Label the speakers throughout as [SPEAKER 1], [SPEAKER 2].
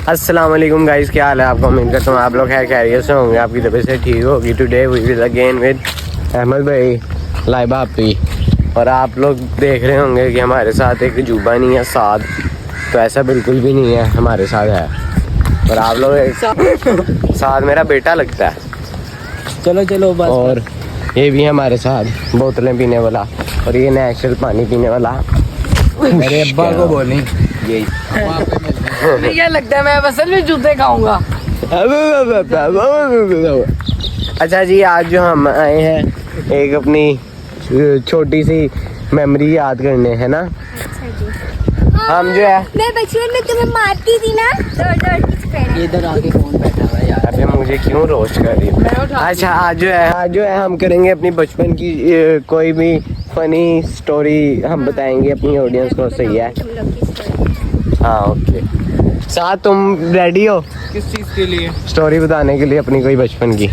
[SPEAKER 1] अस्सलाम वालेकुम गाइस, क्या हाल है आपका। उम्मीद करता हूँ आप लोग खैरियत से होंगे, आपकी तबीयत से ठीक होगी। Today we will again with Ahmad भाई, लाइबा आपी। और आप लोग देख रहे होंगे कि हमारे साथ एक जुबा नहीं है, साथ तो ऐसा बिल्कुल भी नहीं है, हमारे साथ है। और आप लोग साथ मेरा बेटा लगता है।
[SPEAKER 2] चलो चलो बस।
[SPEAKER 1] और ये भी हमारे साथ बोतलें पीने वाला, और ये नेचुरल पानी पीने वाला।
[SPEAKER 2] मेरे अब्बा को बोली
[SPEAKER 1] यही
[SPEAKER 2] मुझे क्या लगता है मैं असल में जूते खाऊंगा।
[SPEAKER 1] अच्छा जी, आज जो हम आए हैं एक अपनी छोटी सी मेमोरी याद करने, है ना।
[SPEAKER 3] अच्छा जी।
[SPEAKER 1] हम जो है
[SPEAKER 3] मैं बचपन में तुम्हें मारती थी ना, दौड़ की चपेड़ा।
[SPEAKER 2] इधर आके कौन बैठा हुआ है यार।
[SPEAKER 1] अबे मुझे क्यों रोस्ट कर रही है। अच्छा, आज जो है हम करेंगे अपनी बचपन की कोई भी फनी स्टोरी हम बताएंगे अपनी ऑडियंस को। सही है,
[SPEAKER 3] तुम लोग की स्टोरी।
[SPEAKER 1] हाँ ओके। साथ तुम रेडी हो
[SPEAKER 2] किस चीज के लिए?
[SPEAKER 1] स्टोरी बताने के लिए अपनी कोई बचपन की?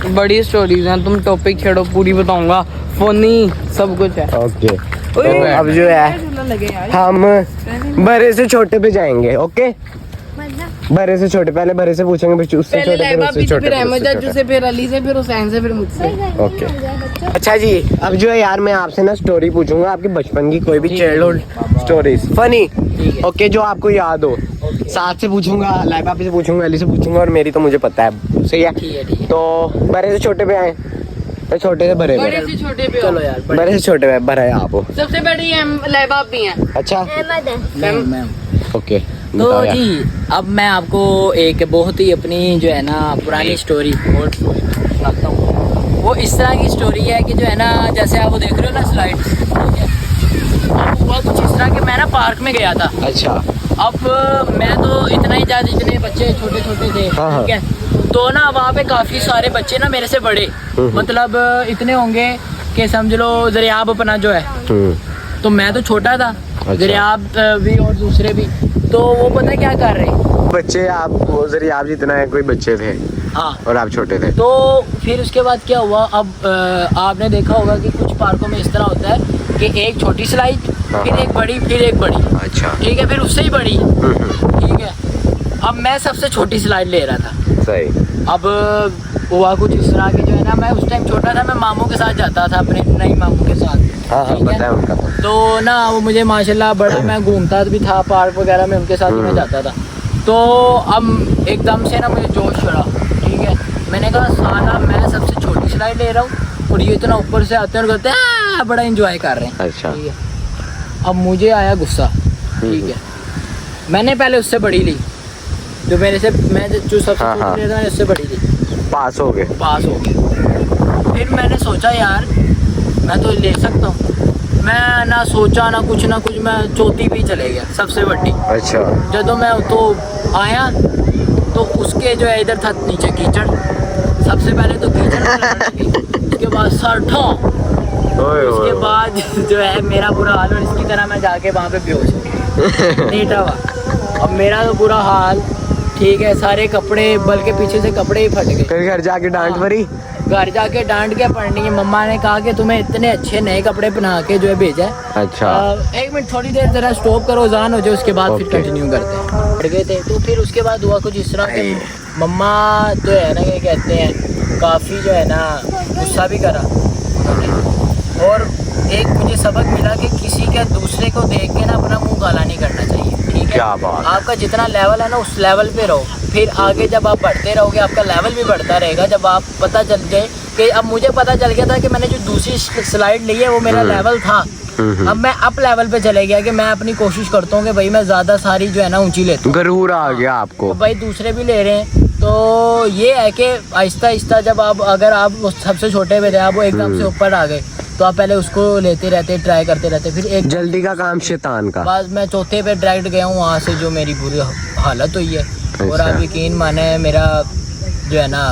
[SPEAKER 2] बड़ी स्टोरीज हैं, तुम टॉपिक छेड़ो, पूरी बताऊंगा। फनी सब कुछ है।
[SPEAKER 1] ओके, तो अब जो है हम बड़े से छोटे पे जाएंगे। ओके,
[SPEAKER 3] मतलब
[SPEAKER 1] बड़े से छोटे, पहले बड़े से पूछेंगे, फिर उससे छोटे, फिर उससे छोटे,
[SPEAKER 2] फिर
[SPEAKER 1] फिर
[SPEAKER 2] अहमद
[SPEAKER 1] उससे
[SPEAKER 2] चाचू
[SPEAKER 1] छोटे।
[SPEAKER 2] से, फिर अली से, फिर हुसैन से, फिर मुझसे।
[SPEAKER 1] ओके। अच्छा जी, अब जो है यार मैं आपसे ना स्टोरी पूछूंगा आपके बचपन की, कोई भी चाइल्डहुड स्टोरीज फनी। ओके, जो आपको याद हो। साथ से पूछूंगा, लाइबा से पूछूंगा, अली से पूछूंगा, और मेरी तो मुझे पता है। सही है, तो बड़े से छोटे पे आए, तो छोटे से बड़े
[SPEAKER 2] बड़े
[SPEAKER 1] पे।
[SPEAKER 2] से छोटे पे चलो यार।
[SPEAKER 1] बड़े से छोटे पे बड़े आप हो।
[SPEAKER 2] सबसे बड़ी हम लाइबा भी हैं।
[SPEAKER 1] अच्छा
[SPEAKER 3] अहमद है।
[SPEAKER 2] मैं
[SPEAKER 1] ओके,
[SPEAKER 4] तो
[SPEAKER 1] बताओ यार।
[SPEAKER 4] जी अब मैं आपको एक बहुत ही अपनी जो है ना पुरानी स्टोरी और सुनाता हूँ। वो इस तरह की स्टोरी है कि जो है ना, जैसे आप वो देख रहे हो ना स्लाइड, ठीक है। अब हुआ कुछ इस तरह कि मैं ना पार्क में गया था।
[SPEAKER 1] अच्छा,
[SPEAKER 4] अब मैं तो इतना ही ज़्यादा, इतने बच्चे छोटे छोटे थे,
[SPEAKER 1] हाँ,
[SPEAKER 4] ठीक है। तो ना वहाँ पे काफ़ी सारे बच्चे ना मेरे से बड़े, मतलब इतने होंगे कि समझ लो दरियाब अपना जो है, तो मैं तो छोटा था, दरियाब भी और दूसरे भी। तो वो पता क्या कर रहे
[SPEAKER 1] बच्चे आप आप जितना है कोई बच्चे थे,
[SPEAKER 4] हाँ।
[SPEAKER 1] और आप छोटे थे।
[SPEAKER 4] तो फिर उसके बाद क्या हुआ, अब आपने देखा होगा कि कुछ पार्कों में इस तरह होता है कि एक छोटी स्लाइड, फिर एक बड़ी, फिर एक बड़ी,
[SPEAKER 1] अच्छा,
[SPEAKER 4] ठीक है, फिर उससे ही बड़ी, ठीक है। अब मैं सबसे छोटी स्लाइड ले रहा था।
[SPEAKER 1] सही।
[SPEAKER 4] अब हुआ कुछ इस तरह कि जो है ना, मैं उस टाइम छोटा था, मैं मामू के साथ जाता था, अपने नई मामू के साथ।
[SPEAKER 1] हाँ हाँ,
[SPEAKER 4] ठीक है?
[SPEAKER 1] पता है उनका।
[SPEAKER 4] तो ना वो मुझे माशाल्लाह बड़ा, मैं घूमता भी था पार्क वगैरह में, उनके साथ ही मैं जाता था। तो अब एकदम से ना मुझे जोश चढ़ा, ठीक है। मैंने कहा साला मैं सबसे छोटी स्लाइड ले रहा हूँ और ये इतना ऊपर से आते हैं और कहते हैं बड़ा एंजॉय कर रहे हैं।
[SPEAKER 1] अच्छा,
[SPEAKER 4] ठीक है। अब मुझे आया गुस्सा, ठीक है। मैंने पहले उससे बड़ी ली, जो मेरे से, मैं जो सबसे
[SPEAKER 1] हाँ, हाँ।
[SPEAKER 4] छोटी था, मैंने उससे बड़ी ली,
[SPEAKER 1] पास हो गए।
[SPEAKER 4] पास हो गया। फिर मैंने सोचा यार मैं तो ले सकता हूँ। मैं ना सोचा ना कुछ, मैं चौथी पे ही चले गया, सबसे बड़ी।
[SPEAKER 1] अच्छा,
[SPEAKER 4] जब मैं तो आया तो उसके जो है इधर था नीचे कीचड़, सबसे पहले तो कीचड़ में लगने लगी, उसके बाद सरठा, उसके बाद जो है मेरा बुरा हाल, और इसकी तरह मैं जाके वहाँ पे बेहोश लेटा हुआ। अब मेरा तो बुरा हाल, ठीक है, सारे कपड़े, बल्कि पीछे से कपड़े ही फट गए।
[SPEAKER 1] फिर घर जाके डांट पड़ी।
[SPEAKER 4] घर जाके डांट के पड़नी है। मम्मा ने कहा कि तुम्हें इतने अच्छे नए कपड़े पहना के जो है भेजा है।
[SPEAKER 1] अच्छा,
[SPEAKER 4] एक मिनट थोड़ी देर जरा स्टॉप करो, जान हो जाए, उसके बाद फिर
[SPEAKER 1] ओके।
[SPEAKER 4] कंटिन्यू करते हैं। पड़ गए थे तो फिर उसके बाद हुआ कुछ इस तरह कि मम्मा जो है ना, ये कहते हैं काफ़ी जो है ना गुस्सा भी करा उन्होंने। और एक मुझे सबक मिला कि किसी के दूसरे को देख के ना अपना मुंह काला नहीं करना चाहिए, ठीक है।
[SPEAKER 1] क्या बात।
[SPEAKER 4] आपका जितना लेवल है ना उस लेवल पे रहो, फिर आगे जब आप बढ़ते रहोगे आपका लेवल भी बढ़ता रहेगा। जब आप पता चल जाए कि, अब मुझे पता चल गया था कि मैंने जो दूसरी स्लाइड ली है वो मेरा लेवल था, अब मैं अप लेवल पे चले गया कि मैं अपनी कोशिश करता हूँ कि भाई मैं ज़्यादा सारी जो है ना ऊंची लेता हूँ।
[SPEAKER 1] गरूर आ गया आपको।
[SPEAKER 4] तो भाई दूसरे भी ले रहे हैं, तो ये है कि आहिस्ता आहिस्ता जब आप, अगर आप सबसे छोटे पे थे, आप वो एकदम से ऊपर आ गए, तो आप पहले उसको लेते रहते, ट्राई करते रहते, फिर एक
[SPEAKER 1] जल्दी का काम शैतान का।
[SPEAKER 4] बाद मैं चौथे पे डायरेक्ट गया हूँ, वहाँ से जो मेरी बुरी हालत हुई है। और
[SPEAKER 1] अच्छा।
[SPEAKER 4] आप यकीन माने मेरा जो है ना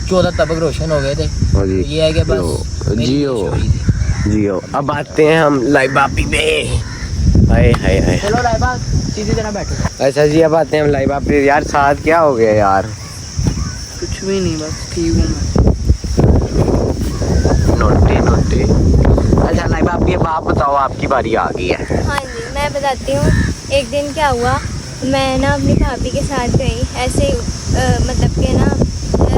[SPEAKER 4] 14 तबक रोशन हो गए थे।
[SPEAKER 1] हाँ जी।
[SPEAKER 4] ये है कि बस मेरी
[SPEAKER 1] जियो
[SPEAKER 4] स्टोरी थी।
[SPEAKER 1] जियो। अब आते हैं हम लाइबा पे। हाय हाय हाय।
[SPEAKER 4] चलो रायबा सीधी तरह बैठो।
[SPEAKER 1] अच्छा जी, अब आते हैं हम लाइबा पे। यार साथ क्या हो गया यार?
[SPEAKER 2] कुछ भी नहीं, बस ठीक हूँ मैं।
[SPEAKER 1] नोटे। अच्छा लाइबा, आप बताओ, आपकी बारी आ गई है।
[SPEAKER 3] हाँ जी, मैं बताती हूँ। एक दिन क्या हुआ, मैं ना अपनी भाभी के साथ गई ऐसे ही, मतलब कि ना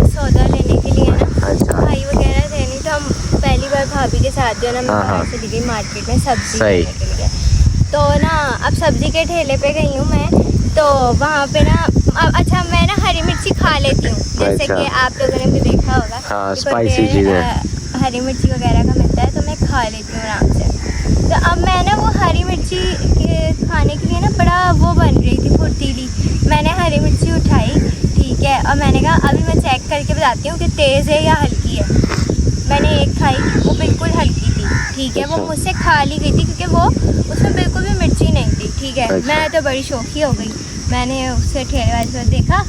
[SPEAKER 3] सौदा लेने के लिए ना,
[SPEAKER 1] अच्छा।
[SPEAKER 3] भाई वगैरह थे नहीं, तो हम पहली बार भाभी के साथ जो है ना मैं
[SPEAKER 1] हाँ,
[SPEAKER 3] बाहर चली गई मार्केट में सब्जी
[SPEAKER 1] सही।
[SPEAKER 3] लेने के लिए। तो ना अब सब्जी के ठेले पे गई हूँ मैं, तो वहाँ पे ना अच्छा मैं ना हरी मिर्ची खा लेती हूँ, जैसे
[SPEAKER 1] अच्छा।
[SPEAKER 3] कि आप लोगों ने भी देखा होगा।
[SPEAKER 1] हाँ,
[SPEAKER 3] कि
[SPEAKER 1] स्पाइसी
[SPEAKER 3] कोई
[SPEAKER 1] चीज़ें।
[SPEAKER 3] हरी मिर्ची वगैरह का मिलता है, तो मैं खा लेती हूँ आराम से। तो अब मैं ना वो हरी मिर्ची खाने के लिए ना बड़ा वो बन रही थी फुर्तीली। मैंने हरी मिर्ची उठाई, ठीक है, और मैंने कहा अभी मैं चेक करके बताती हूँ कि तेज़ है या हल्की है। मैंने एक खाई, वो बिल्कुल हल्की थी, ठीक है, वो
[SPEAKER 1] अच्छा।
[SPEAKER 3] मुझसे खा ली गई थी क्योंकि वो उसमें बिल्कुल भी मिर्ची नहीं थी, ठीक है।
[SPEAKER 1] अच्छा।
[SPEAKER 3] मैं तो बड़ी शौकी हो गई, मैंने उससे ठेले वाले से देखा,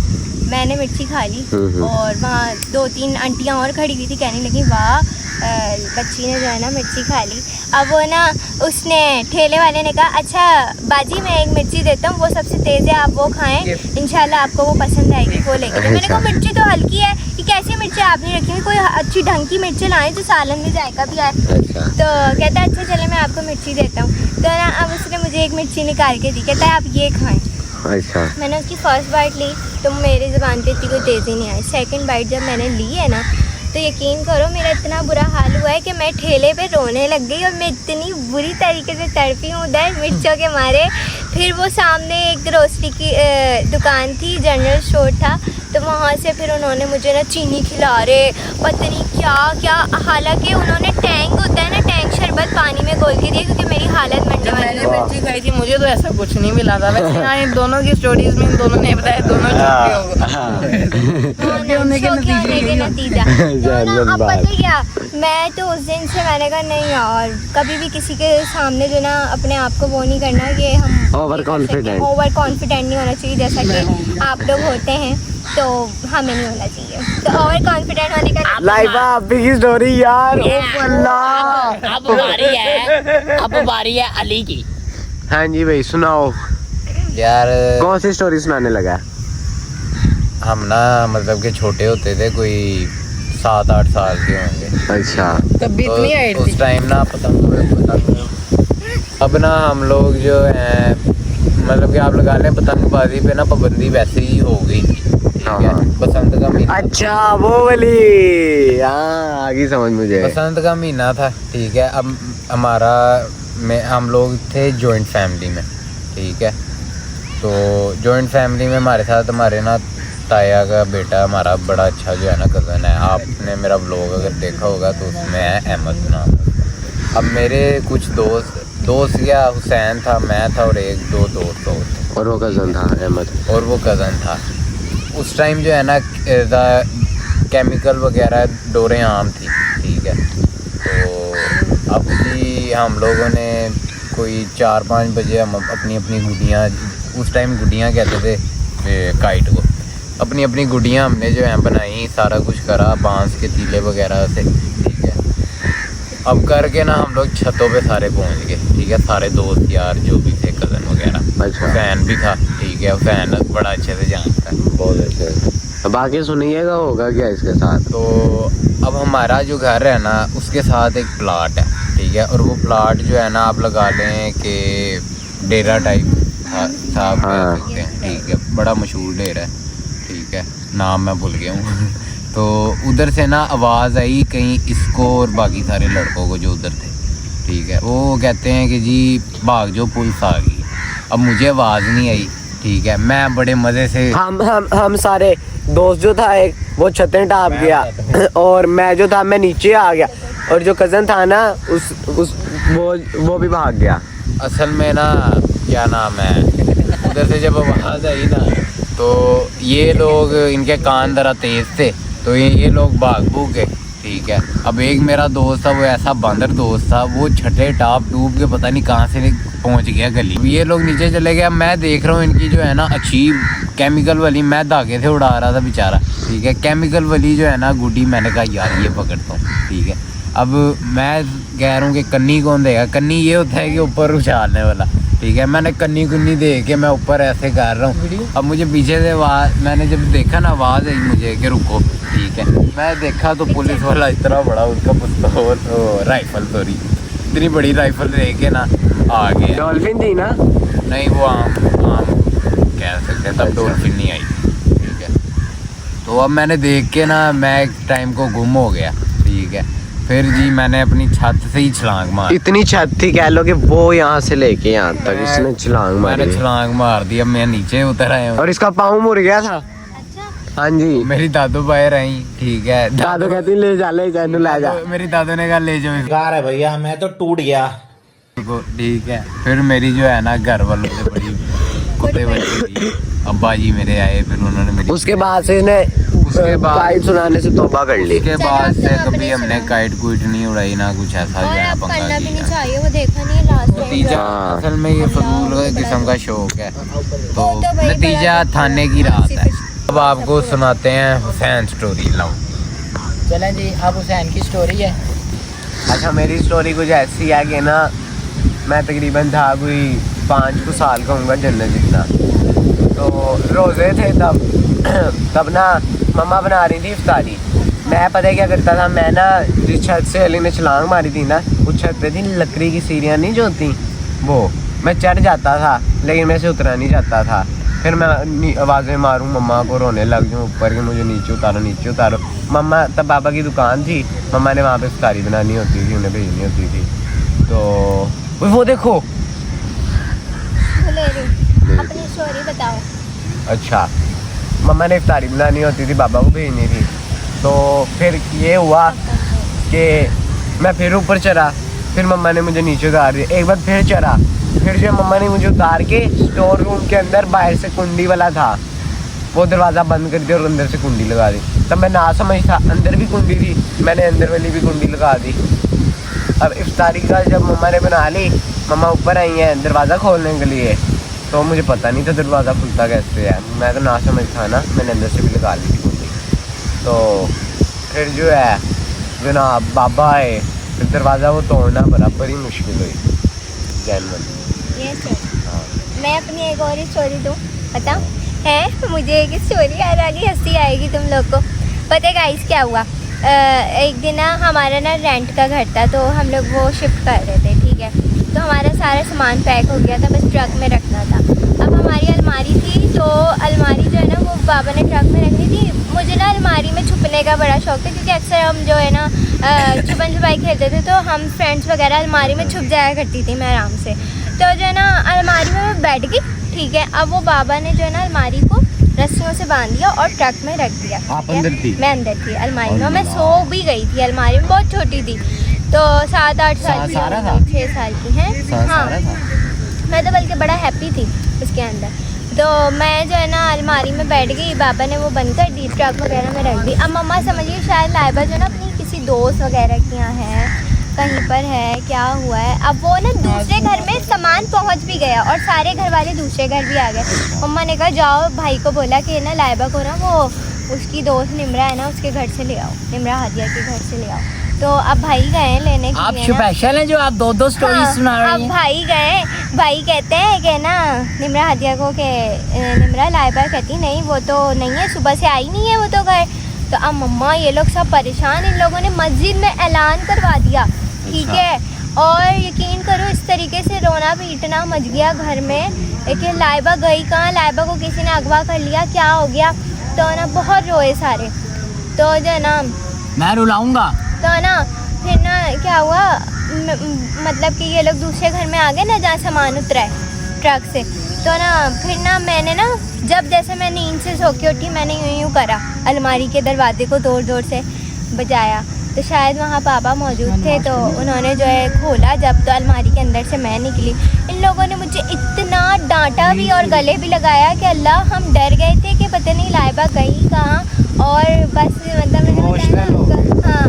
[SPEAKER 3] मैंने मिर्ची खा ली। और वहाँ 2-3 आंटियाँ और खड़ी हुई थी, कहने लगी वाह बच्ची ने जो है ना मिर्ची खा ली। अब वो ना उसने ठेले वाले ने कहा अच्छा बाजी मैं एक मिर्ची देता हूँ, वो सबसे तेज़ है, आप वो खाएं, इंशाल्लाह आपको वो पसंद आएगी, वो लेके। तो मैंने कहा मिर्ची तो हल्की है, ये कैसी मिर्ची आपने रखी हुई, कोई अच्छी ढंग की मिर्ची लाएं जो सालन में जायका भी आए।
[SPEAKER 1] अच्छा।
[SPEAKER 3] तो कहता है अच्छा चले मैं आपको मिर्ची देता हूँ। तो ना अब उसने मुझे एक मिर्ची निकाल के दी, कहता है आप ये खाएँ।
[SPEAKER 1] अच्छा।
[SPEAKER 3] मैंने उसकी फर्स्ट बाइट ली तो मेरी ज़ुबान पे इतनी कोई तेज़ी नहीं आई। सेकंड बाइट जब मैंने ली है ना, तो यकीन करो मेरा इतना बुरा हाल हुआ है कि मैं ठेले पे रोने लग गई, और मैं इतनी बुरी तरीके से तड़पी हूँ उधर मिर्चों के मारे। फिर वो सामने एक ग्रोसरी की दुकान थी, जनरल स्टोर था, तो वहाँ से फिर उन्होंने मुझे ना चीनी खिला रहे, पता नहीं क्या क्या, हालांकि उन्होंने टैंक होता है ना, टैंक शरबत पानी में घोल के दिया क्योंकि मेरी हालत मरने
[SPEAKER 2] जब
[SPEAKER 3] वाली
[SPEAKER 2] मैंने
[SPEAKER 3] है।
[SPEAKER 2] मिर्ची खाई थी मुझे तो ऐसा कुछ नहीं मिला था। वैसे यहाँ इन दोनों की स्टोरीज में इन दोनों ने बताया दोनों झूठे हो गए। होने के
[SPEAKER 3] शौकिया होने के नतीजा। तो ना अब
[SPEAKER 1] बात।
[SPEAKER 3] पता क्या, मैं तो उस दिन से मैंने कहा नहीं यार, कभी भी किसी के सामने जो ना अपने आप को वो नहीं करना कि हम
[SPEAKER 1] ओवर कॉन्फिडेंट
[SPEAKER 3] नहीं होना चाहिए, जैसा कि आप लोग होते हैं, तो हमें नहीं होना चाहिए। तो ओवर कॉन्फिडेंट होने का
[SPEAKER 1] लाइबा अभी की स्टोरी यार, ओ अल्लाह।
[SPEAKER 4] अब बारी है अली की।
[SPEAKER 1] हाँ जी भाई सुनाओ,
[SPEAKER 5] यार
[SPEAKER 1] कौन सी स्टोरी सुनाने लगा?
[SPEAKER 5] हम ना मतलब कि छोटे होते थे, कोई 7-8 साल के होंगे।
[SPEAKER 1] अच्छा।
[SPEAKER 2] तब भी
[SPEAKER 5] तो
[SPEAKER 2] इतनी हाइट
[SPEAKER 5] उस
[SPEAKER 2] थी।
[SPEAKER 5] टाइम ना अब ना हम लोग जो हैं मतलब कि आप लगा लें पतंगबाजी पे ना पाबंदी वैसे ही हो गई थी, ठीक है।
[SPEAKER 1] हाँ।
[SPEAKER 5] बसंत का महीना,
[SPEAKER 1] अच्छा वो वाली, हाँ आगे समझ मुझे।
[SPEAKER 5] बसंत का महीना था, ठीक है। अब हम लोग थे जॉइंट फैमिली में, ठीक है। तो जॉइंट फैमिली में हमारे साथ हमारे ना ताया का बेटा हमारा बड़ा अच्छा जो है ना कज़न है। आपने मेरा व्लॉग अगर देखा होगा तो उसमें है अहमद नाम। अब मेरे कुछ दोस्त या हुसैन था, मैं था और एक दो दोस्त और
[SPEAKER 1] और वो कज़न था अहमद,
[SPEAKER 5] और वो कज़न था। उस टाइम जो है ना केमिकल वगैरह डोरें आम थी, ठीक है। तो अब जी हम लोगों ने कोई 4-5 बजे हम अपनी गुड़ियाँ, उस टाइम गुड़ियाँ कहते थे काइट को, अपनी गुड़ियाँ हमने जो है बनाई, सारा कुछ करा बांस के तीले वगैरह से, ठीक है। अब करके ना हम लोग छतों पे सारे पहुंच गए, ठीक है। सारे दोस्त यार जो भी थे कज़न वगैरह,
[SPEAKER 1] अच्छा।
[SPEAKER 5] फैन भी था, ठीक है। फैन बड़ा अच्छे से जानता है,
[SPEAKER 1] बहुत अच्छे। अब आगे सुनिएगा होगा क्या इसके साथ।
[SPEAKER 5] तो अब हमारा जो घर है ना उसके साथ एक प्लाट है, ठीक है। और वो प्लाट जो है ना आप लगा लें कि डेरा टाइप था,
[SPEAKER 1] हाँ।
[SPEAKER 5] सकते हैं, ठीक है। बड़ा मशहूर डेरा है, ठीक है, नाम मैं भूल गया हूँ। तो उधर से ना आवाज़ आई कहीं इसको और बाकी सारे लड़कों को जो उधर थे, ठीक है। वो कहते हैं कि जी भाग जो पुलिस आ गई। अब मुझे आवाज़ नहीं आई, ठीक है। मैं बड़े मज़े से
[SPEAKER 1] हम सारे दोस्त जो था एक वो छतें टाप गया और मैं जो था मैं नीचे आ गया, और जो कज़न था ना वो भी भाग गया।
[SPEAKER 5] असल में ना क्या नाम है, उधर से जब आवाज़ आई ना तो ये लोग, इनके कान ज़रा तेज़ थे, तो ये लोग भाग भूग गए, ठीक है। अब एक मेरा दोस्त था, वो ऐसा बंदर दोस्त था, वो छठे टाप डूब के पता नहीं कहाँ से पहुँच गया गली। ये लोग नीचे चले गए। मैं देख रहा हूँ इनकी जो है ना अच्छी केमिकल वाली, मैं धागे से उड़ा रहा था बेचारा, ठीक है। केमिकल वाली जो है ना गुड्डी, मैंने कहा यार ये पकड़ता हूँ, ठीक है। अब मैं कह रहा हूँ कि कन्नी कौन देगा, कन्नी ये होता है कि ऊपर उछालने वाला, ठीक है। मैंने कन्नी दे के मैं ऊपर ऐसे कर रहा हूँ। अब मुझे पीछे से आवाज़, मैंने जब देखा ना आवाज़ आई मुझे कि रुको, ठीक है। मैं देखा तो पुलिस वाला इतना बड़ा, उसका पिस्तौल राइफल, सॉरी इतनी बड़ी राइफल दे के ना आ गया।
[SPEAKER 1] डॉल्फिन थी ना?
[SPEAKER 5] नहीं वो आम कह सकते हैं, तब डॉल्फिन नहीं आई, ठीक है। तो अब मैंने देख के ना मैं एक टाइम को गुम हो गया, ठीक है। फिर जी मैंने अपनी छत से ही छलांग मार,
[SPEAKER 1] इतनी छत थी कह लो कि वो यहाँ से लेके यहाँ तक इसने छलांग मारी।
[SPEAKER 5] मैंने छलांग मार दी, अब मैं नीचे उतर आया हूँ।
[SPEAKER 1] और इसका पाँव मुड़ गया था।
[SPEAKER 3] अच्छा
[SPEAKER 1] हाँ जी,
[SPEAKER 5] मेरी दादू बाहर आई, ठीक है।
[SPEAKER 1] दादू कहती ले जा ले जा जा।
[SPEAKER 5] मेरी दादू ने कहा ले जाओ इसको,
[SPEAKER 6] कार है भैया, मैं तो टूट गया।
[SPEAKER 5] ठीक है। फिर मेरी जो है ना घर वालों से बड़ी कुत्ते बची थी, अब्बा जी मेरे आए, फिर उन्होंने मेरी
[SPEAKER 1] उसके बाद से इसने काइट सुनाने से तौबा कर ली।
[SPEAKER 5] उसके बाद से कभी हमने काइट कुइट नहीं उड़ाई ना कुछ ऐसा जो
[SPEAKER 3] और
[SPEAKER 5] है
[SPEAKER 3] अब
[SPEAKER 5] पंगा
[SPEAKER 3] करना भी नहीं
[SPEAKER 5] किया।
[SPEAKER 3] चाहिए, वो देखा नहीं है लास्ट में।
[SPEAKER 5] नतीजा
[SPEAKER 1] हाँ।
[SPEAKER 5] असल में ये फजूल किस्म का शौक है, तो
[SPEAKER 3] वो तो भाई
[SPEAKER 5] नतीजा
[SPEAKER 3] बड़ा
[SPEAKER 5] थाने की रात है। अब आपको सुनाते हैं हुसैन स्टोरी। लाओ
[SPEAKER 4] चलें जी, अब हुसैन की स्टोरी है।
[SPEAKER 1] अच्छा, मेरी स्टोरी कुछ ऐसी है कि ना मैं तकरीबन था कोई 5 साल का हूँगा, जन्नत जितना। तो रोज़े थे तब ना मम्मा बना रही थी इफ्तारी। मैं पता है क्या करता था, मैं ना जिस छत से अली ने छलांग मारी थी ना, उस छत पे थी लकड़ी की सीढ़ियाँ नहीं जो होती, वो मैं चढ़ जाता था लेकिन मैं से उतरा नहीं जाता था। फिर मैं आवाज़ें मारूं मम्मा को, रोने लग जाऊँ ऊपर के मुझे नीचे उतारो। मम्मा तब बाबा की दुकान थी, मम्मा ने वहाँ पे इफ्तारी बनानी होती थी, उन्हें भेजनी होती थी। तो वो देखो
[SPEAKER 3] ले रही अपनी स्टोरी बताओ।
[SPEAKER 1] अच्छा, मम्मा ने इफ्तारी बनानी होती थी, बाबा को भेजनी थी। तो फिर ये हुआ कि मैं फिर ऊपर चढ़ा, फिर मम्मा ने मुझे नीचे उतार दिया। एक बार फिर चढ़ा, फिर जो मम्मा ने मुझे उतार के स्टोर रूम के अंदर बाहर से कुंडी वाला था, वो दरवाज़ा बंद कर दिया और अंदर से कुंडी लगा दी। तब मैं ना समझ था, अंदर भी कुंडी थी, मैंने अंदर वाली भी कुंडी लगा दी। अब इफ्तारी का जब मम्मा ने बना ली, मम्मा ऊपर आई हैं दरवाज़ा खोलने के लिए, तो मुझे पता नहीं था दरवाज़ा खुलता कैसे है। मैं तो ना समझ था ना, मैंने अंदर से भी लगा ली थी कुंडी। तो फिर जो है जनाब बाबा आए, फिर दरवाज़ा वो तोड़ना बराबर ही मुश्किल हुई जानवर।
[SPEAKER 3] ये स्टोरी मैं अपनी एक और स्टोरी दूँ, बताऊँ है? मुझे एक स्टोरी याद आ गई, हंसी आएगी तुम लोग को। पता है गाइस क्या हुआ? एक दिन ना हमारा ना रेंट का घर था, तो हम लोग वो शिफ्ट कर रहे थे, ठीक है। तो हमारा सारा सामान पैक हो गया था, बस ट्रक में रखना था। अब हमारी अलमारी थी, तो अलमारी जो है ना वो बाबा ने ट्रक में रखनी थी। मुझे ना अलमारी में छुपने का बड़ा शौक है, क्योंकि अक्सर हम जो है ना छुपन छुपाई खेलते थे, तो हम फ्रेंड्स वगैरह अलमारी में छुप जाया करती थी मैं आराम से। तो जो है ना अलमारी में मैं बैठ गई, ठीक है। अब वो बाबा ने जो है ना अलमारी को रस्सियों से बांध दिया और ट्रक में रख दिया।
[SPEAKER 1] आप अंदर थी?
[SPEAKER 3] मैं अंदर थी अलमारी में, मैं सो भी गई थी अलमारी में, बहुत छोटी थी, तो 7-8 साल की, 6 साल की है। हाँ, मैं तो बल्कि बड़ा हैप्पी थी उसके अंदर। तो मैं जो है ना अलमारी में बैठ गई, बाबा ने वो बंद कर दी, ट्रक वगैरह में रख दी। अब मम्मा समझिए शायद लाइबा जो है ना अपनी किसी दोस्त वगैरह के यहाँ है, कहीं पर है, क्या हुआ है। अब वो ना दूसरे घर में सामान पहुंच भी गया और सारे घर वाले दूसरे घर भी आ गए। मम्मा ने कहा जाओ, भाई को बोला कि ना लाइबा को ना वो उसकी दोस्त निमरा है ना, उसके घर से ले आओ, निमरा हादिया के घर से ले आओ। तो अब भाई गए लेने के
[SPEAKER 4] आप
[SPEAKER 3] लिए ना।
[SPEAKER 4] स्पेशल हैं जो आप दो स्टोरी
[SPEAKER 3] हाँ,
[SPEAKER 4] सुना रही
[SPEAKER 3] अब
[SPEAKER 4] हैं।
[SPEAKER 3] भाई गए, भाई कहते हैं कि ना निमरा हादिया को के निमरा लाइबा कहती नहीं वो तो नहीं है, सुबह से आई नहीं है वो तो घर। तो अब मम्मा ये लोग सब परेशान, इन लोगों ने मस्जिद में ऐलान करवा दिया, ठीक है। और यकीन करो इस तरीके से रोना पीटना मच गया घर में कि लाइबा गई कहाँ, लाइबा को किसी ने अगवा कर लिया, क्या हो गया। तो ना बहुत रोए सारे। तो जो है ना
[SPEAKER 4] मैं रुलाऊंगा।
[SPEAKER 3] तो ना फिर ना क्या हुआ, मतलब कि ये लोग दूसरे घर में आ गए ना जहाँ सामान उतरा है ट्रक से। तो ना फिर ना मैंने ना जब जैसे मैं नींद से सो के उठी, मैंने यूँ करा, अलमारी के दरवाजे को ज़ोर ज़ोर से बजाया। तो शायद वहाँ पापा मौजूद थे, तो उन्होंने जो है खोला जब, तो अलमारी के अंदर से मैं निकली। इन लोगों ने मुझे इतना डांटा भी और गले भी लगाया कि अल्लाह हम डर गए थे कि पता नहीं लाइबा गई कहाँ। और बस मतलब हाँ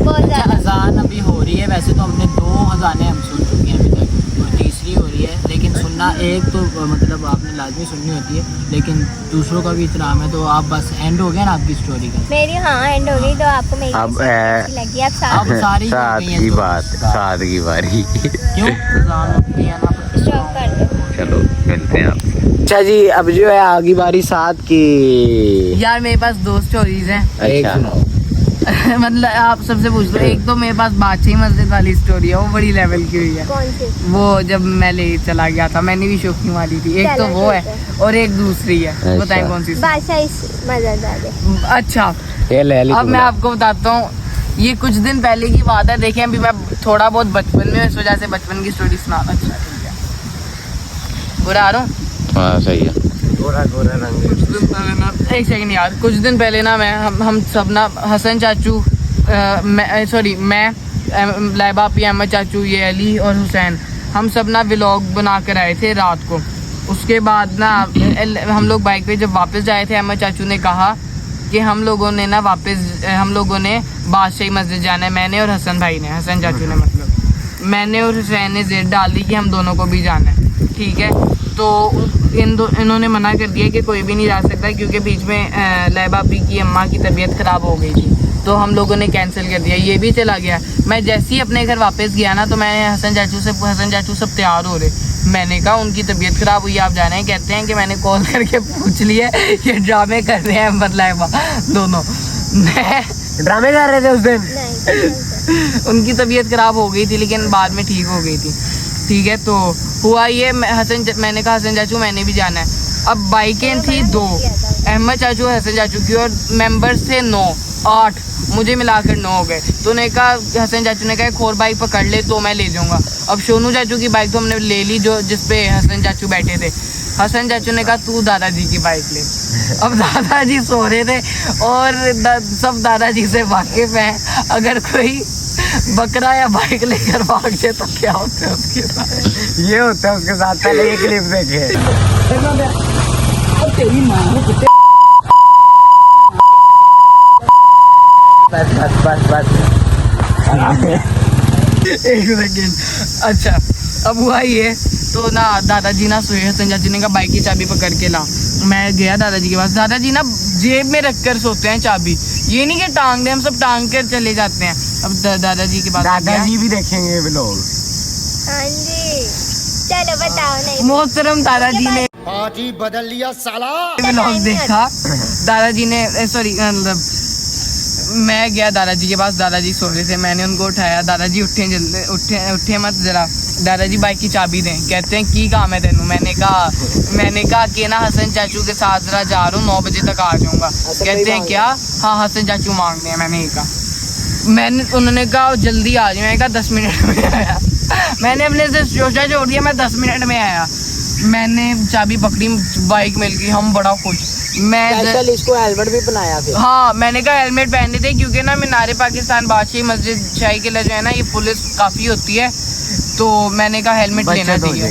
[SPEAKER 3] बहुत ज़्यादा।
[SPEAKER 4] अजान अभी हो रही है, वैसे तो हमने 2 अजानें हम सुन चुके हैं अभी तक, और तीसरी हो रही है, लेकिन सुनना एक तो मतलब आपने लाजमी सुननी होती है, लेकिन दूसरों का भी इतराम है। तो आप बस एंड हो गया ना आपकी स्टोरी का?
[SPEAKER 3] मेरी हाँ एंड हो गई। तो आपको मेरी
[SPEAKER 1] अब
[SPEAKER 3] अच्छी लगी? आप
[SPEAKER 4] अब सारी
[SPEAKER 1] सात की बात, 7 की बारी।
[SPEAKER 4] क्यों अजान होती है ना,
[SPEAKER 3] स्टॉप कर दो।
[SPEAKER 1] चलो मिलते हैं आप। अच्छा जी, अब जो है आगे बारी 7 की।
[SPEAKER 2] यार मेरे पास 2 स्टोरीज हैं।
[SPEAKER 1] अच्छा
[SPEAKER 2] मतलब आप सबसे पूछ लो, एक तो मेरे पास बादशाही मस्जिद वाली स्टोरी है, वो बड़ी लेवल की हुई है।
[SPEAKER 3] कौन सी?
[SPEAKER 2] वो जब मैं ले चला गया था, मैंने भी शौकी मारी थी। एक तो
[SPEAKER 3] चलो,
[SPEAKER 2] वो
[SPEAKER 3] ठीक
[SPEAKER 2] है और एक दूसरी है।
[SPEAKER 1] अच्छा।
[SPEAKER 2] बताएं कौन सी?
[SPEAKER 3] बादशाही मजेदार।
[SPEAKER 2] अच्छा,
[SPEAKER 1] ये ले ली
[SPEAKER 2] अब मैं आपको बताता हूँ, ये कुछ दिन पहले की बात है। देखें अभी मैं थोड़ा बहुत बचपन में, इस वजह से बचपन की स्टोरी सुनाना। अच्छा ठीक है, बुरा आ रहा हूँ?
[SPEAKER 1] हाँ सही है। गोरा गोरा रंग।
[SPEAKER 2] कुछ दिन पहले ना, एक सेकंड यार, कुछ दिन पहले ना हम सब ना हसन चाचू, मैं लाइबा पी, अहमद चाचू, ये अली और हुसैन, हम सब ना व्लॉग बना कर आए थे रात को। उसके बाद ना हम लोग बाइक पे जब वापस जाए थे, अहमद चाचू ने कहा कि हम लोगों ने बादशाही मस्जिद जाना है। मैंने और हसन भाई ने, हसन चाचू ने मतलब, मैंने और हुसैन ने जिद डाल दी कि हम दोनों को भी जाना है। ठीक है, तो इन्होंने मना कर दिया कि कोई भी नहीं जा सकता, क्योंकि बीच में लाइबा आपी की अम्मा की तबीयत ख़राब हो गई थी, तो हम लोगों ने कैंसिल कर दिया। ये भी चला गया। मैं जैसे ही अपने घर वापस गया ना, तो मैं हसन चाचू सब तैयार हो रहे। मैंने कहा उनकी तबीयत ख़राब हुई, आप जाना है? कहते हैं कि मैंने कॉल करके पूछ लिया, ये ड्रामे कर रहे हैं लाइबा दोनों। मैं
[SPEAKER 1] ड्रामे कर रहे थे उस दिन।
[SPEAKER 3] नहीं,
[SPEAKER 2] उनकी तबीयत ख़राब हो गई थी, लेकिन बाद में ठीक हो गई थी। ठीक है, तो हुआ ये, मैंने कहा हसन चाचू मैंने भी जाना है। अब बाइकें थी 2, अहमद चाचू हसन चाचू की, और मेंबर्स थे 9, 8, मुझे मिलाकर 9 हो गए। तो उन्होंने कहा, हसन चाचू ने कहा एक और बाइक पकड़ ले तो मैं ले जाऊंगा। अब सोनू चाचू की बाइक तो हमने ले ली, जो जिसपे हसन चाचू बैठे थे। हसन चाचू ने कहा तू दादाजी की बाइक ले। अब दादाजी सो रहे थे और सब दादाजी से वाकिफ हैं। अगर कोई बकरा या बाइक लेकर भाग जाए तो क्या होता है उसके साथ?
[SPEAKER 1] ये होता है उसके साथ। पहले ये क्लिप देखे।
[SPEAKER 2] तेरी माँ
[SPEAKER 1] बस
[SPEAKER 2] एक सेकेंड। अच्छा, अब हुआ ये, तो ना दादाजी ना सोए, हसन चाचू ने कहा बाइक की चाबी पकड़ के ला। मैं गया दादाजी के पास। दादाजी ना जेब में रख कर सोते हैं चाबी, ये नहीं कि टांग दे, हम सब टांग कर चले जाते हैं। अब दादाजी के पास
[SPEAKER 1] दादाजी भी देखेंगे व्लॉग।
[SPEAKER 3] हाँ जी, चलो बताओ। नहीं,
[SPEAKER 2] मोहतरम दादाजी ने
[SPEAKER 6] पार्टी बदल लिया साला।
[SPEAKER 2] व्लॉग देखा। दादाजी ने सॉरी मतलब मैं गया दादाजी के पास, दादाजी सो रहे थे, मैंने उनको उठाया। दादाजी उठे मत जरा, दादाजी बाइक की चाबी दें। कहते हैं की काम है तेनू? मैंने कहा कि ना हसन चाचू के साथ जरा जा रहा हूँ, 9 बजे तक आ जाऊँगा। कहते हैं क्या? हाँ हसन चाचू मांगने हैं। मैंने कहा, उन्होंने कहा जल्दी आ जाए। मैंने कहा 10 मिनट में आया। मैंने अपने से शोशा छोड़ दिया, मैं 10 मिनट में आया। मैंने चाबी पकड़ी, बाइक मिल गई, हम बड़ा खुश। मैं
[SPEAKER 4] इसको हेलमेट भी बनाया फिर।
[SPEAKER 2] हाँ, मैंने कहा हेलमेट पहनने थे, क्योंकि ना मीनारे पाकिस्तान बादशाही मस्जिद शाही किला जो है ना, ये पुलिस काफ़ी होती है, तो मैंने कहा हेलमेट लेना चाहिए।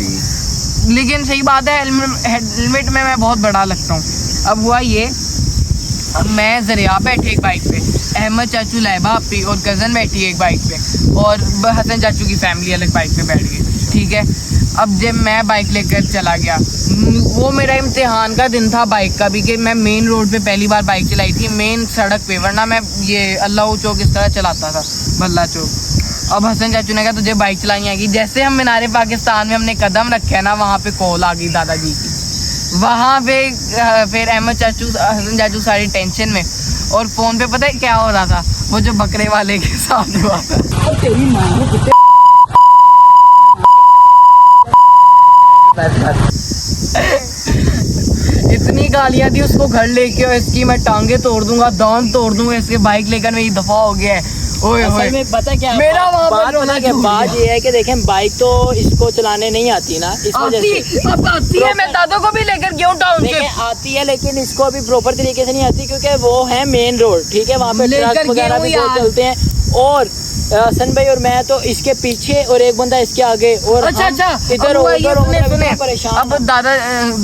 [SPEAKER 2] लेकिन सही बात है, हेलमेट में मैं बहुत बड़ा लगता हूँ। अब हुआ ये, मैं जरिया बैठे एक बाइक पे, अहमद चाचू, लाइबा आपी और कज़न बैठी एक बाइक पे, और हसन चाचू की फैमिली अलग बाइक पे बैठ गई। ठीक है, अब जब मैं बाइक लेकर चला गया, वो मेरा इम्तिहान का दिन था बाइक का भी, कि मैं मेन रोड पे पहली बार बाइक चलाई थी, मेन सड़क पे, वरना मैं ये अल्लाह चौक इस तरह चलाता था, भल्ला चौक। अब हसन चाचू ने कहा तुझे बाइक चलानी आएगी। जैसे हम मीनारे पाकिस्तान में हमने कदम रखे ना, वहाँ पे कॉल आ गई दादाजी की। वहाँ पे फिर अहमद चाचू, हसन चाचू सारी टेंशन में, और फ़ोन पे पता है क्या हो रहा था? वो जो बकरे वाले के साथ हुआ था। तेरी माँ इतनी गालियाँ दी उसको, घर लेके और इसकी मैं टांगे तोड़ दूंगा, दांत तोड़ दूंगा इसके, बाइक लेकर मेरी दफा हो गया है। ओए
[SPEAKER 4] असल में पता क्या
[SPEAKER 2] मेरा वहाँ पर रोना
[SPEAKER 4] बात, बात ये है कि देखें बाइक तो इसको चलाने नहीं आती ना, इस वजह से
[SPEAKER 2] अब आती है। मैं दादों को भी लेकर गया हूँ टाउनशिप,
[SPEAKER 4] आती है, लेकिन इसको अभी प्रॉपर तरीके से नहीं आती, क्योंकि वो है मेन रोड। ठीक है, वहाँ पे ट्रक वगैरह भी बहुत चलते हैं, और हसन भाई और मैं तो इसके पीछे और एक बंदा इसके आगे, और
[SPEAKER 2] अच्छा
[SPEAKER 4] इधर उधर परेशान।
[SPEAKER 2] अब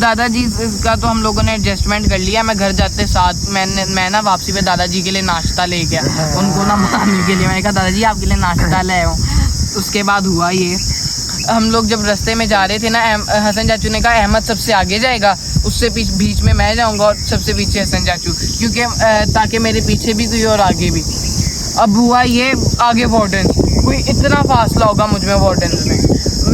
[SPEAKER 2] दादाजी का तो हम लोगों ने एडजस्टमेंट कर लिया। मैं घर जाते साथ मैं ना वापसी पे दादाजी के लिए नाश्ता ले गया, उनको ना मनाने के लिए। मैंने कहा दादाजी आपके लिए नाश्ता ले आऊँ। उसके बाद हुआ ये, हम लोग जब रास्ते में जा रहे थे ना, हसन चाचू ने कहा अहमद सबसे आगे जाएगा, उससे बीच में मैं जाऊंगा, और सबसे पीछे हसन चाचू, क्योंकि ताकि मेरे पीछे भी कोई और आगे भी। अब हुआ ये, आगे वार्डन, कोई इतना फासला होगा मुझ में वार्डन में।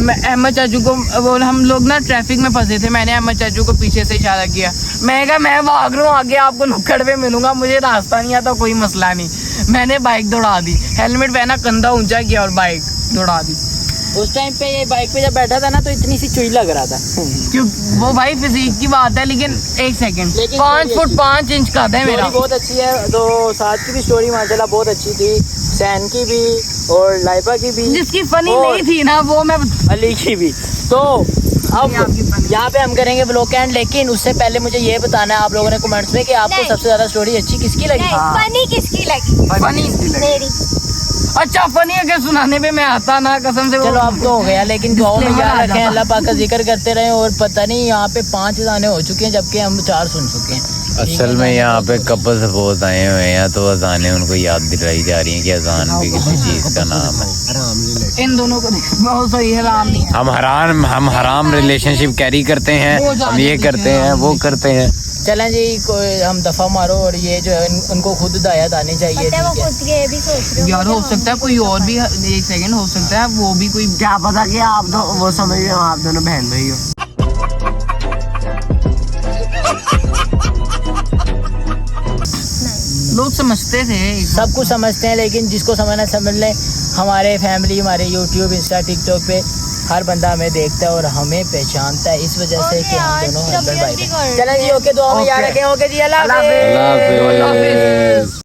[SPEAKER 2] मैं अहमद चाचू को, वो हम लोग ना ट्रैफिक में फंसे थे, मैंने अहमद चाचू को पीछे से इशारा किया। मैं कहा मैं भाग रहा हूँ आगे, आपको नुक्कड़ पे मिलूंगा, मुझे रास्ता नहीं आता, कोई मसला नहीं। मैंने बाइक दौड़ा दी, हेलमेट पहना, कंधा ऊंचा किया और बाइक दौड़ा दी।
[SPEAKER 4] उस टाइम पे ये बाइक पे जब बैठा था ना तो इतनी सी चुई लग रहा था।
[SPEAKER 2] क्यों वो भाई फिजिक की बात है, लेकिन एक सेकंड,
[SPEAKER 4] लेकिन
[SPEAKER 2] 5 फुट 5 इंच का है मेरा।
[SPEAKER 4] बहुत अच्छी है। तो साथ की भी स्टोरी माशाल्लाह बहुत अच्छी थी, सैन की भी और लाइबा की भी,
[SPEAKER 2] जिसकी फनी
[SPEAKER 4] और
[SPEAKER 2] नहीं थी ना वो मैं
[SPEAKER 4] अली की भी। तो अब यहाँ पे हम करेंगे व्लॉग एंड, लेकिन उससे पहले मुझे ये बताना है आप लोगों ने कमेंट्स में कि आपको
[SPEAKER 3] नहीं।
[SPEAKER 4] सबसे ज्यादा स्टोरी अच्छी किसकी लगी।
[SPEAKER 3] फनी किसकी लगी?
[SPEAKER 2] फनी
[SPEAKER 3] मेरी।
[SPEAKER 2] अच्छा फनी अगर सुनाने पे मैं आता ना कसम से।
[SPEAKER 4] चलो अब तो हो गया, लेकिन दुआओं में याद रखें, अल्लाह पाक का जिक्र करते रहे। और पता नहीं यहाँ पे 5 गाने हो चुके हैं जबकि हम 4 सुन चुके हैं।
[SPEAKER 5] असल में यहाँ पे कपल्स बहुत आए हुए हैं तो अजानें उनको याद दिलाई जा रही हैं कि अजान भी किसी चीज का नाम है।
[SPEAKER 2] इन दोनों को बहुत सही है, राम नहीं है।
[SPEAKER 5] हम हराम रिलेशनशिप कैरी करते हैं, हम ये करते हैं वो करते हैं।
[SPEAKER 4] चलें जी, कोई हम दफा मारो। और ये जो है उनको खुद हिदायत आनी चाहिए।
[SPEAKER 3] पता है वो
[SPEAKER 4] ठीक है?
[SPEAKER 3] खुद ये भी सोच रहे
[SPEAKER 2] यार हो सकता है कोई और भी, एक सेकंड, हो सकता है वो भी कोई,
[SPEAKER 1] क्या पता कि आप दो वो समझ रहे हो, आप दोनों बहन भाई हो।
[SPEAKER 2] लोग समझते थे।
[SPEAKER 4] सब कुछ समझते हैं, लेकिन जिसको समझना समझ ले। हमारे फैमिली, हमारे यूट्यूब, इंस्टा, टिकटॉक पे हर बंदा हमें देखता है और हमें पहचानता है इस वजह से कि हम दोनों हस्बैंड वाइफ हैं। चलें जी, ओके, दुआ में याद रखें। ओके जी, अल्लाह हाफिज़।
[SPEAKER 5] अल्लाह हाफिज़।